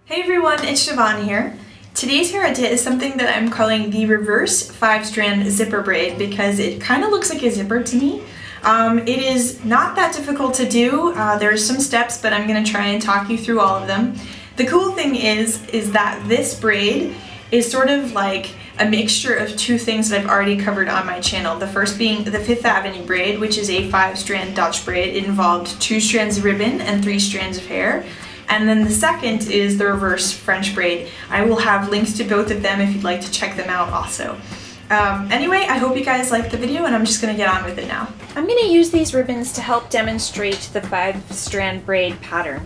Hey everyone, it's Siobhan here. Today's hair idea is something that I'm calling the reverse 5-strand zipper braid because it kind of looks like a zipper to me. It is not that difficult to do. There's some steps, but I'm going to try and talk you through all of them. The cool thing is that this braid is sort of like a mixture of two things that I've already covered on my channel. The first being the 5th Avenue braid, which is a 5-strand Dutch braid. It involved 2 strands of ribbon and 3 strands of hair. And then the second is the reverse French braid. I will have links to both of them if you'd like to check them out also. Anyway, I hope you guys liked the video and I'm just going to get on with it now. I'm going to use these ribbons to help demonstrate the 5-strand braid pattern.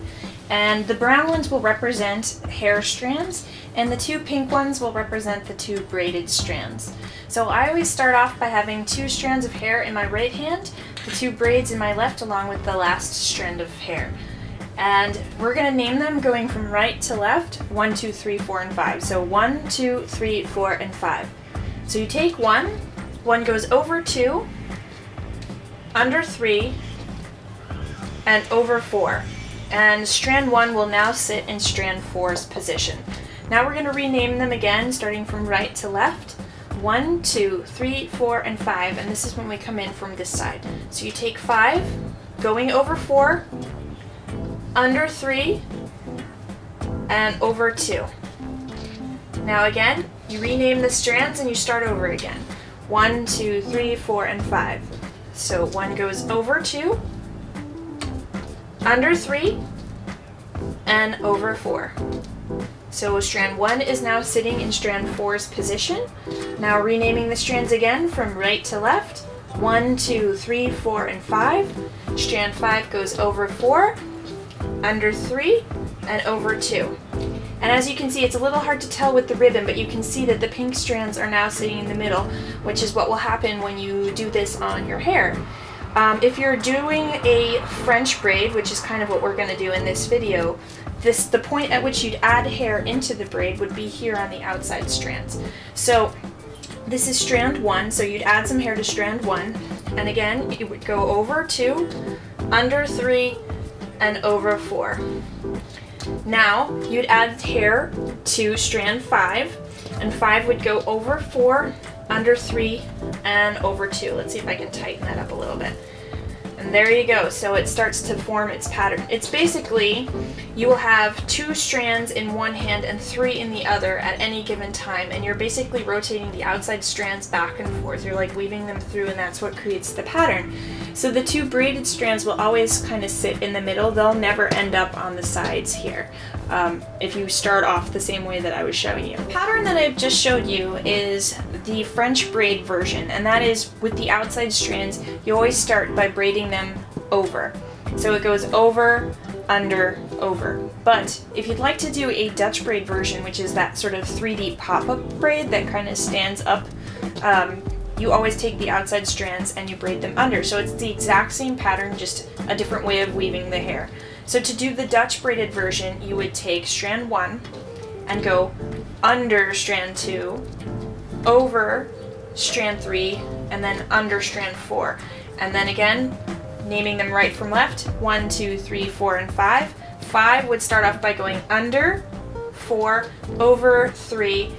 And the brown ones will represent hair strands and the 2 pink ones will represent the 2 braided strands. So I always start off by having 2 strands of hair in my right hand, the 2 braids in my left along with the last strand of hair. And we're going to name them going from right to left, 1, 2, 3, 4, and 5. So 1, 2, 3, 4, and 5. So you take 1 goes over 2, under 3, and over 4. And strand 1 will now sit in strand 4's position. Now we're going to rename them again, starting from right to left. 1, 2, 3, 4, and 5, and this is when we come in from this side. So you take 5, going over 4, under 3, and over 2. Now again, you rename the strands and you start over again. 1, 2, 3, 4, and 5. So 1 goes over 2, under 3, and over 4. So strand 1 is now sitting in strand 4's position. Now renaming the strands again from right to left. 1, 2, 3, 4, and 5. Strand 5 goes over 4, under 3, and over 2. And as you can see, it's a little hard to tell with the ribbon, but you can see that the pink strands are now sitting in the middle, which is what will happen when you do this on your hair. If you're doing a French braid, which is kind of what we're going to do in this video, the point at which you'd add hair into the braid would be here on the outside strands. So this is strand 1, so you'd add some hair to strand 1, and again, it would go over 2, under 3, and over 4. Now you'd add hair to strand 5, and 5 would go over 4, under 3, and over 2. Let's see if I can tighten that up a little bit. And there you go, so it starts to form its pattern. It's basically, you will have 2 strands in one hand and 3 in the other at any given time, and you're basically rotating the outside strands back and forth. You're like weaving them through, and that's what creates the pattern. So the 2 braided strands will always kind of sit in the middle. They'll never end up on the sides here if you start off the same way that I was showing you. The pattern that I've just showed you is the French braid version, and that is with the outside strands, you always start by braiding them over. So it goes over, under, over. But if you'd like to do a Dutch braid version, which is that sort of 3D pop-up braid that kind of stands up, you always take the outside strands and you braid them under. So it's the exact same pattern, just a different way of weaving the hair. So to do the Dutch braided version, you would take strand 1 and go under strand 2, over strand 3, and then under strand 4. And then again, naming them right from left, 1, 2, 3, 4, and 5. 5 would start off by going under 4, over 3,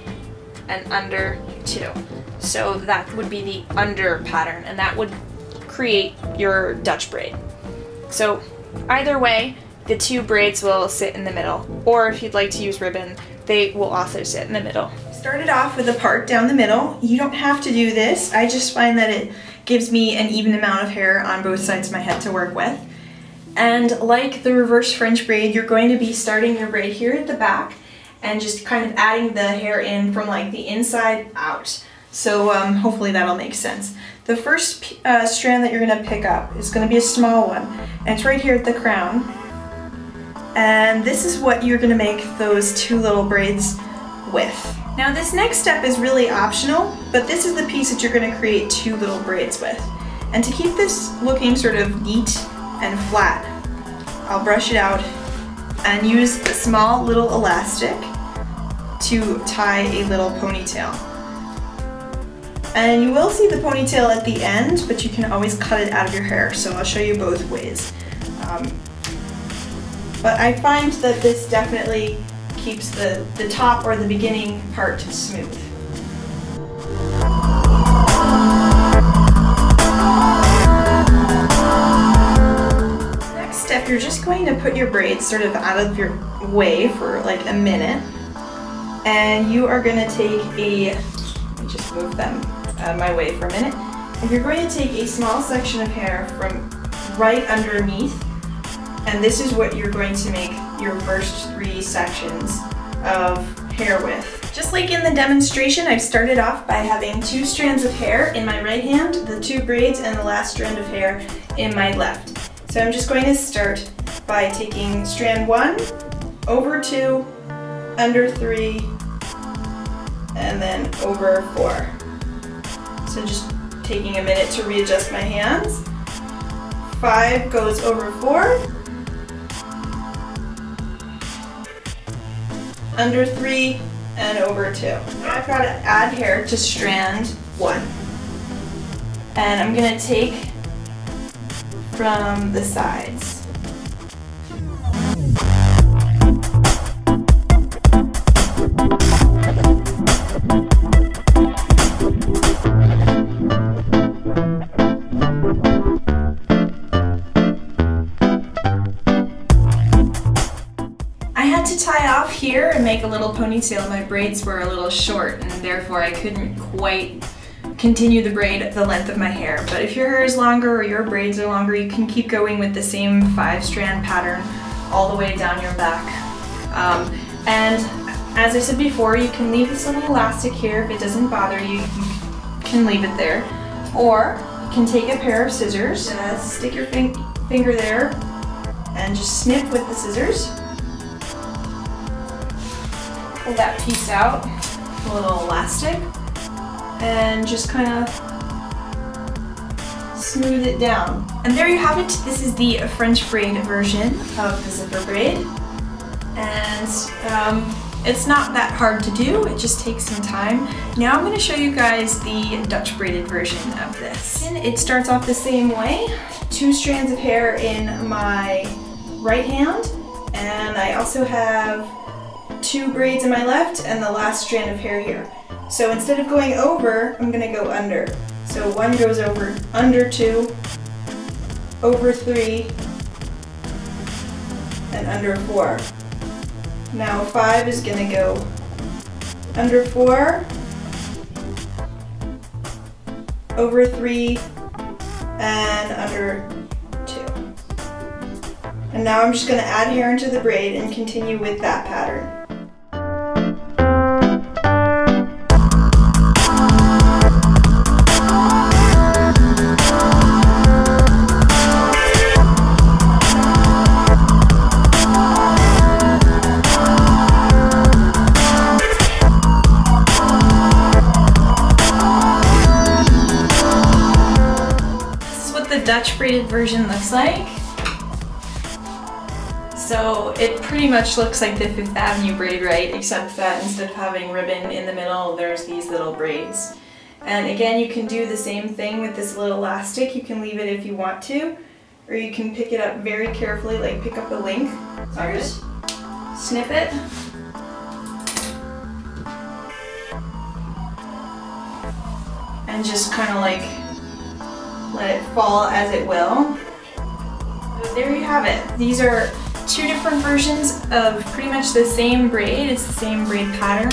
and under 2. So that would be the under pattern, and that would create your Dutch braid. So either way, the 2 braids will sit in the middle, or if you'd like to use ribbon, they will also sit in the middle. Started off with a part down the middle. You don't have to do this. I just find that it gives me an even amount of hair on both sides of my head to work with. And like the reverse French braid, you're going to be starting your braid here at the back and just kind of adding the hair in from like the inside out. So hopefully that'll make sense. The first strand that you're going to pick up is going to be a small one, and it's right here at the crown. And this is what you're going to make those 2 little braids with. Now this next step is really optional, but this is the piece that you're going to create 2 little braids with. And to keep this looking sort of neat and flat, I'll brush it out and use a small little elastic to tie a little ponytail. And you will see the ponytail at the end, but you can always cut it out of your hair, so I'll show you both ways. But I find that this definitely keeps the top or the beginning part smooth. Next step, you're just going to put your braids sort of out of your way for like a minute. And you are going to take let me just move them out of my way for a minute. And you're going to take a small section of hair from right underneath, and this is what you're going to make your first 3 sections of hair with. Just like in the demonstration, I've started off by having 2 strands of hair in my right hand, the 2 braids, and the last strand of hair in my left. So I'm just going to start by taking strand 1, over 2, under 3, and then over 4. So just taking a minute to readjust my hands. 5 goes over 4, under 3, and over 2. Now I've got to add hair to strand 1. And I'm going to take from the sides. Here and make a little ponytail. My braids were a little short and therefore I couldn't quite continue the braid the length of my hair. But if your hair is longer or your braids are longer, you can keep going with the same 5-strand pattern all the way down your back. And as I said before, you can leave this little elastic here if it doesn't bother you. You can leave it there. Or you can take a pair of scissors, stick your finger there and just snip with the scissors. Pull that piece out, a little elastic, and just kind of smooth it down. And there you have it. This is the French braid version of the zipper braid. And it's not that hard to do, it just takes some time. Now I'm going to show you guys the Dutch braided version of this. And it starts off the same way. 2 strands of hair in my right hand, and I also have 2 braids in my left and the last strand of hair here. So instead of going over, I'm going to go under. So 1 goes over, under 2, over 3, and under 4. Now 5 is going to go under 4, over 3, and under 2. And now I'm just going to add hair into the braid and continue with that pattern. Dutch braided version looks like. So it pretty much looks like the 5th Avenue braid, right? Except that instead of having ribbon in the middle, there's these little braids. And again, you can do the same thing with this little elastic. You can leave it if you want to, or you can pick it up very carefully, like pick up the link. So just snip it. And just kind of like let it fall as it will. So there you have it. These are 2 different versions of pretty much the same braid. It's the same braid pattern.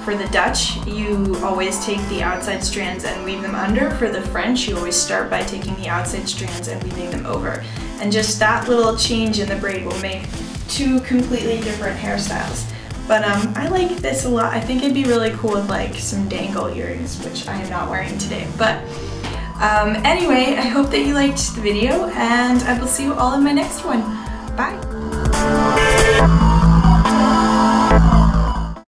For the Dutch, you always take the outside strands and weave them under. For the French, you always start by taking the outside strands and weaving them over. And just that little change in the braid will make 2 completely different hairstyles. But I like this a lot. I think it'd be really cool with like some dangle earrings, which I am not wearing today. But anyway, I hope that you liked the video, and I will see you all in my next one. Bye!